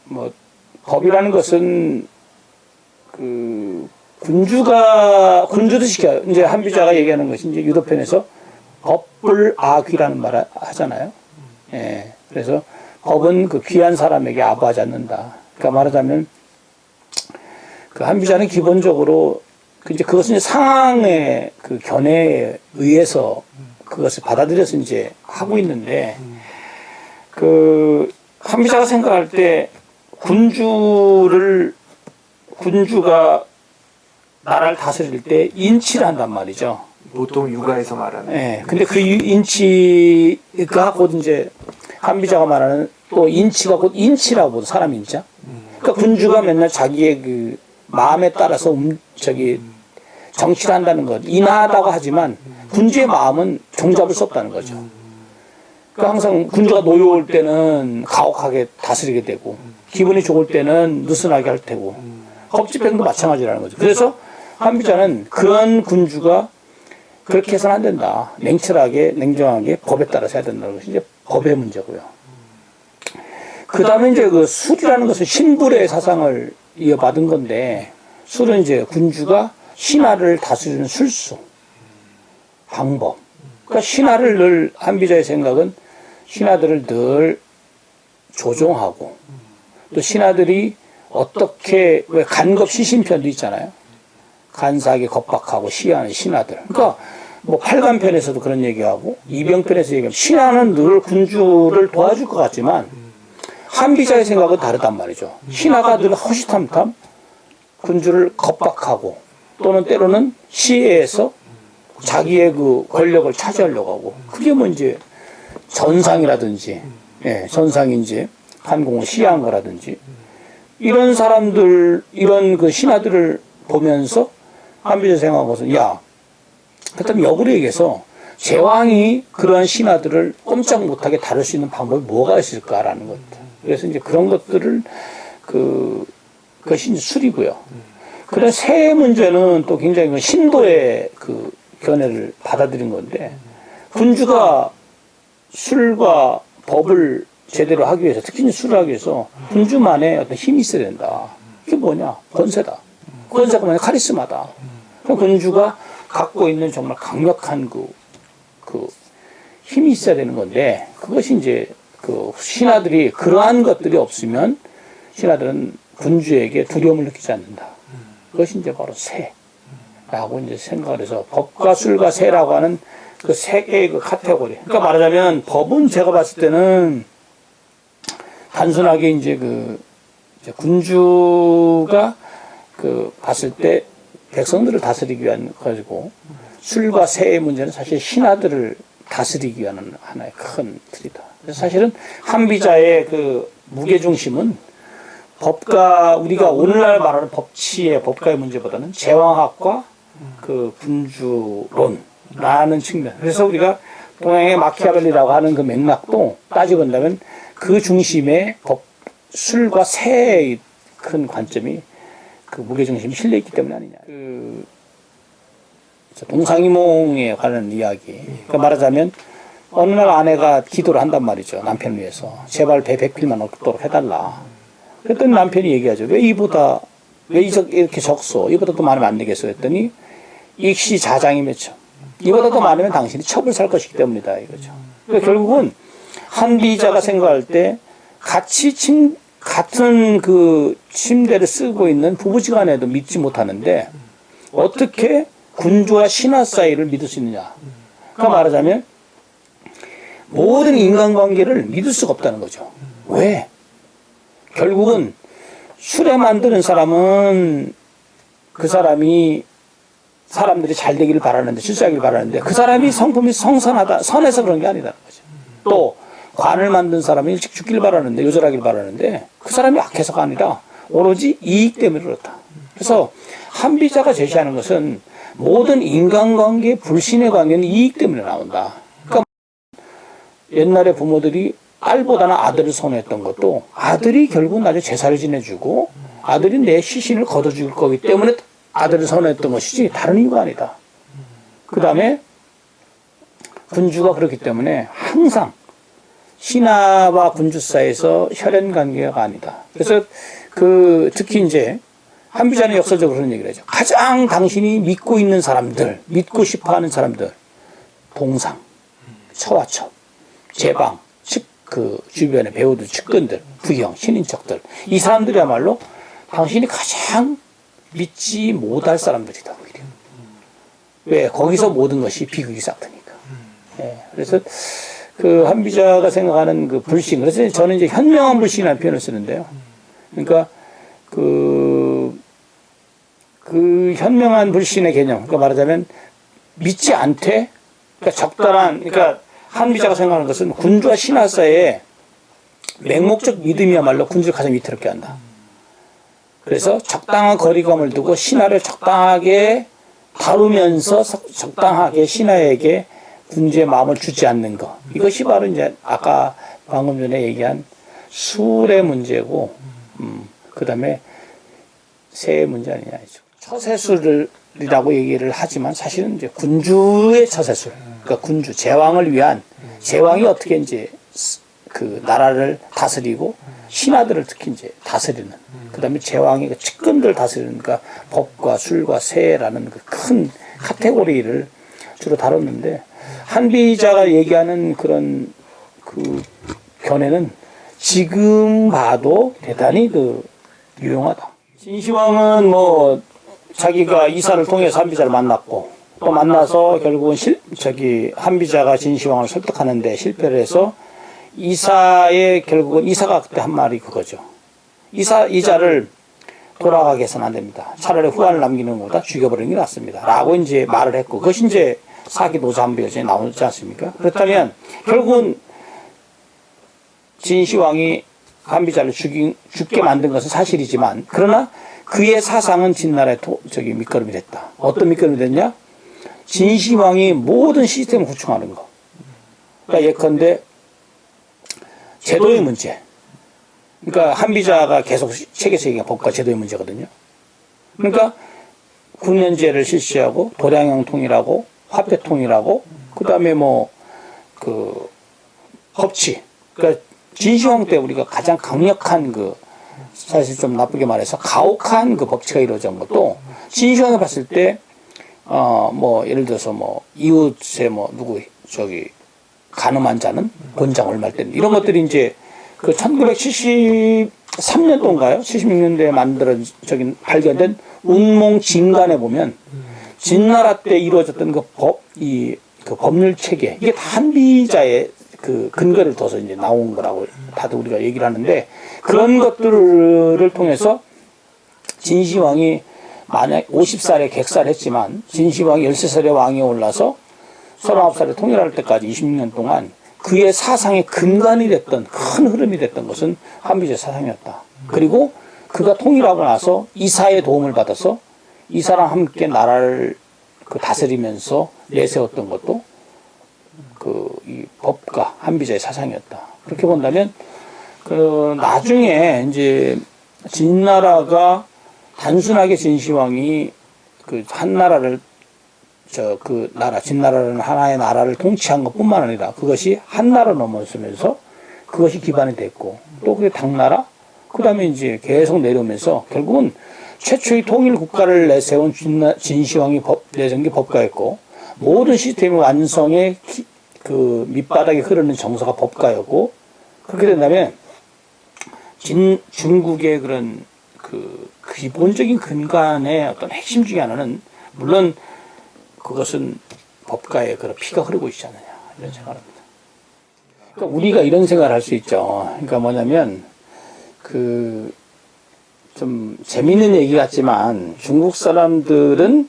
뭐 법이라는 것은 그 군주도 시켜요. 이제 한비자가 얘기하는 것이 이제 유도편에서 법불아귀라는 말을 하잖아요. 예. 그래서 법은 그 귀한 사람에게 아부하지 않는다. 그러니까 말하자면 그 한비자는 기본적으로 이제 그것은 이제 상황의 그 견해에 의해서 그것을 받아들여서 이제 하고 있는데 그 한비자가 생각할 때 군주가 나라를 다스릴 때 인치를 한단 말이죠. 보통 육아에서 말하는. 예. 근데 그 인치가 곧 이제 한비자가 말하는 또 인치가 곧 인치라고 사람 인자. 그러니까 군주가 맨날 자기의 그 마음에 따라서 정치를 한다는 것. 인하다고 하지만 군주의 마음은 종잡을 수 없다는 거죠. 그러니까 항상 군주가 노여울 때는 가혹하게 다스리게 되고 기분이 좋을 때는 느슨하게 할 테고 법집행도 마찬가지라는 거죠. 그래서 한비자는 그런 군주가 그렇게 해서는 안 된다. 냉철하게, 냉정하게 법에 따라서 해야 된다는 것이 이제 법의 문제고요. 그 다음에 이제 그 술이라는 것은 신불의 사상을 이어받은 건데, 술은 이제 군주가 신하를 다스리는 술수, 방법. 그러니까 신하를 늘, 한비자의 생각은 신하들을 늘 조종하고, 또 신하들이 어떻게, 왜 간겁 시신편도 있잖아요. 간사하게 겁박하고 시하는 신하들. 그러니까 뭐 8간편에서도 그런 얘기하고 2병편에서 얘기하면 신하는 늘 군주를 도와줄 것 같지만 한비자의 생각은 다르단 말이죠. 신하가 늘 허시탐탐 군주를 겁박하고 또는 때로는 시해에서 자기의 그 권력을 차지하려고 하고 그게 뭐 이제 전상이라든지 예, 전상이 이제 한공을 시해한 거라든지 이런 사람들 이런 그 신하들을 보면서 한비자 생각한 것은 야 그렇다면 역으로 얘기해서 제왕이 그러한 신하들을 꼼짝 못하게 다룰 수 있는 방법이 뭐가 있을까라는 것들. 그래서 이제 그런 것들을 그것이 이제 술이고요. 그런 세 문제는 또 굉장히 신도의 그 견해를 받아들인 건데 군주가 술과 법을 제대로 하기 위해서 특히 술을 하기 위해서 군주만의 어떤 힘이 있어야 된다. 그게 뭐냐? 권세다. 권세가 뭐냐? 카리스마다. 군주가 갖고 있는 정말 강력한 그 힘이 있어야 되는 건데 그것이 이제 그 신하들이 그러한 것들이 없으면 신하들은 군주에게 두려움을 느끼지 않는다. 그것이 이제 바로 세라고 이제 생각을 해서 법과 술과 세라고 하는 그 세 개의 그 카테고리. 그러니까 말하자면 법은 제가 봤을 때는 단순하게 이제 이제 군주가 봤을 때 백성들을 다스리기 위한 가지고 술과 세의 문제는 사실 신하들을 다스리기 위한 하나의 큰 틀이다. 그래서 사실은 한비자의 그 무게중심은 법과 우리가 오늘날 말하는 법치의 법과의 문제보다는 제왕학과 그 군주론라는 측면. 그래서 우리가 동양의 마키아벨리라고 하는 그 맥락도 따지고 본다면 그 중심에 술과 세의 큰 관점이 그 무게중심이 실려있기 때문에 아니냐. 동상이몽에 관한 이야기. 그러니까 말하자면, 어느 날 아내가 기도를 한단 말이죠. 남편을 위해서. 제발 배 100필만 얻도록 해달라. 그랬더니 남편이 얘기하죠. 왜 이렇게 적소? 이보다 더 많으면 안 되겠어? 했더니, 익시자장이 맺혀. 이보다 더 많으면 당신이 첩을 살 것이기 때문이다. 이거죠. 그러니까 결국은, 한비자가 생각할 때, 같은 그 침대를 쓰고 있는 부부지간에도 믿지 못하는데 어떻게 군주와 신하 사이를 믿을 수 있느냐. 그러니까 말하자면 모든 인간관계를 믿을 수가 없다는 거죠. 왜? 결국은 술에 만드는 사람은 그 사람이 사람들이 잘 되기를 바라는데 실수하기를 바라는데 그 사람이 성품이 성선하다 선해서 그런 게 아니라는 거죠. 또 관을 만든 사람이 일찍 죽길 바라는데 요절하길 바라는데 그 사람이 악해서가 아니라 오로지 이익 때문에 그렇다. 그래서 한비자가 제시하는 것은 모든 인간관계 불신의 관계는 이익 때문에 나온다. 그러니까 옛날에 부모들이 딸보다는 아들을 선호했던 것도 아들이 결국 나중에 제사를 지내주고 아들이 내 시신을 걷어줄 거기 때문에 아들을 선호했던 것이지 다른 이유가 아니다. 그 다음에 군주가 그렇기 때문에 항상 신하와 군주 사이에서 혈연 관계가 아니다. 그래서 특히 이제 한비자는 역사적으로 그런 얘기를 하죠. 가장 당신이 믿고 있는 사람들, 믿고 싶어 하는 사람들, 동상, 처와처, 제방, 주변의 배우들, 측근들, 부형, 신인척들, 이 사람들이야말로 당신이 가장 믿지 못할 사람들이다. 오히려. 왜? 거기서 모든 것이 비극이 싹트니까. 예, 그래서 한비자가 생각하는 불신, 그래서 저는 이제 현명한 불신이라는 표현을 쓰는데요. 그러니까 현명한 불신의 개념, 그러니까 말하자면 믿지 않되, 그러니까 적절한, 그러니까 한비자가 생각하는 것은 군주와 신하 사이에 맹목적 믿음이야말로 군주를 가장 위태롭게 한다. 그래서 적당한 거리감을 두고 신하를 적당하게 다루면서 적당하게 신하에게 군주의 마음을 주지 않는 것. 이것이 바로 이제 아까 방금 전에 얘기한 술의 문제고, 그 다음에 세의 문제 아니냐. 처세술이라고 얘기를 하지만 사실은 이제 군주의 처세술. 그러니까 군주, 제왕을 위한, 제왕이 어떻게 이제 나라를 다스리고 신하들을 특히 이제 다스리는, 그 다음에 제왕의 측근들을 다스리는, 그러니까 법과 술과 세라는 큰 카테고리를 주로 다뤘는데, 한비자가 얘기하는 그런 견해는 지금 봐도 대단히 유용하다. 진시황은 자기가 이사를 통해서 한비자를 만났고, 또 만나서 결국은 한비자가 진시황을 설득하는데 실패를 해서 결국은 이사가 그때 한 말이 그거죠. 이자를 돌아가게 해서는 안 됩니다. 차라리 후환을 남기는 것보다 죽여버리는 게 낫습니다. 라고 이제 말을 했고, 그것이 이제 사기 노자한비여전에 나오지 않습니까? 그렇다면, 결국은 진시황이 한비자를 죽게 만든 것은 사실이지만, 그러나 그의 사상은 진나라의 밑거름이 됐다. 어떤 밑거름이 됐냐? 진시황이 모든 시스템을 구축하는 거. 그러니까 예컨대, 제도의 문제. 그러니까 한비자가 계속 책에서 얘기한 법과 제도의 문제거든요. 그러니까 군연제를 실시하고 도량형 통일하고 화폐 통일하고 그다음에 법치. 그러니까 진시황 때 우리가 가장 강력한 사실 좀 나쁘게 말해서 가혹한 법치가 이루어진 것도 진시황이 봤을 때 예를 들어서 이웃에 가늠한 자는 본장을 말 때는 이런 것들이 이제 1973년도인가요? 76년도에 발견된 운몽 진간에 보면 진나라 때 이루어졌던 법률 체계, 이게 다 한비자의 근거를 둬서 이제 나온 거라고 다들 우리가 얘기를 하는데, 그런 것들을 통해서 진시황이 만약 50살에 객살했지만 진시황이 13살에 왕에 올라서 39살에 통일할 때까지 26년 동안 그의 사상의 근간이 됐던, 큰 흐름이 됐던 것은 한비자 사상이었다. 그리고 그가 통일하고 나서 이사의 도움을 받아서 이사랑 함께 나라를 다스리면서 내세웠던 것도 이 법과 한비자의 사상이었다. 그렇게 본다면 나중에 이제 진나라가 단순하게 진시황이 한나라를 진나라는 하나의 나라를 통치한 것 뿐만 아니라 그것이 한나라 넘어서면서 그것이 기반이 됐고, 또 그게 당나라, 그 다음에 이제 계속 내려오면서 결국은 최초의 통일 국가를 내세운 진시황이 내세운 게 법가였고, 모든 시스템의 완성의 밑바닥에 흐르는 정서가 법가였고, 그렇게 된다면 중국의 그런 기본적인 근간의 어떤 핵심 중에 하나는, 물론 그것은 법가의 그런 피가 흐르고 있지 않느냐, 이런 생각을 합니다. 그러니까 우리가 이런 생각을 할 수 있죠. 그러니까 뭐냐면, 좀 재밌는 얘기 같지만, 중국 사람들은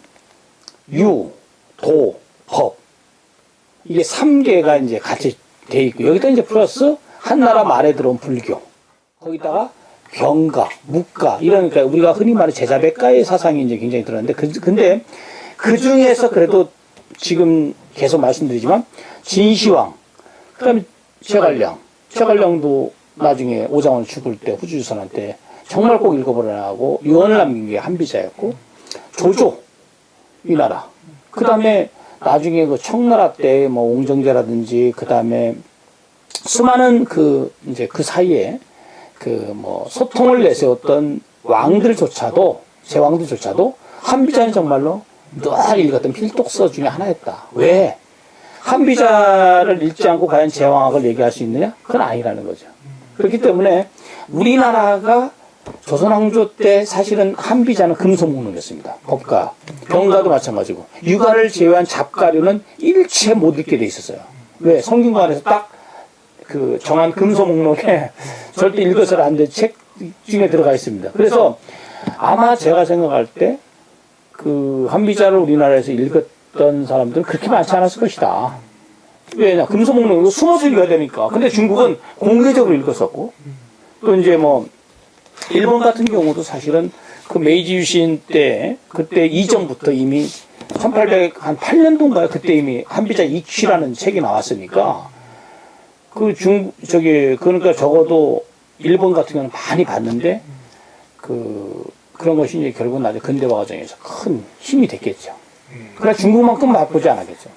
유, 도, 법, 이게 3개가 이제 같이 돼 있고, 여기다 이제 플러스 한나라 말에 들어온 불교, 거기다가 경가, 묵가, 이러니까 우리가 흔히 말하는 제자백가의 사상이 이제 굉장히 들었는데, 근데 그 중에서 그래도 지금 계속 말씀드리지만 진시황, 그다음에 최갈량도 나중에 오장원 죽을 때 후주주선한테 정말 꼭 읽어보라고 유언을 남긴 게 한비자였고, 조조 이 나라, 그다음에 나중에 청나라 때 옹정제라든지 그다음에 수많은 이제 그 사이에 소통을 내세웠던 왕들조차도, 제왕들조차도 한비자는 정말로 늘 읽었던 필독서 중에 하나였다. 왜? 한비자를 읽지 않고 과연 제왕학을 얘기할 수 있느냐? 그건 아니라는 거죠. 그렇기 때문에 우리나라가 조선왕조 때 사실은 한비자는 금소목록이었습니다. 법가, 병가도 마찬가지고 육아를 제외한 잡가류는 일체 못 읽게 돼 있었어요. 왜? 성균관에서 딱 정한 금소목록에 절대 읽어서는 안 될 책 중에 들어가 있습니다. 그래서 아마 제가 생각할 때 한비자를 우리나라에서 읽었던 사람들은 그렇게 많지 않았을 것이다. 왜냐? 금소목록 숨어서 읽어야 되니까. 근데 중국은 공개적으로 읽었었고, 또 이제 일본 같은 경우도 사실은 메이지 유신 때, 그때 이전부터 이미 1808년도인가요? 그때 이미 한비자 이취라는 책이 나왔으니까, 그러니까 적어도 일본 같은 경우는 많이 봤는데, 그런 것이 이제 결국은 나중에 근대화 과정에서 큰 힘이 됐겠죠. 그러나 중국만큼 맛보지 않았겠죠.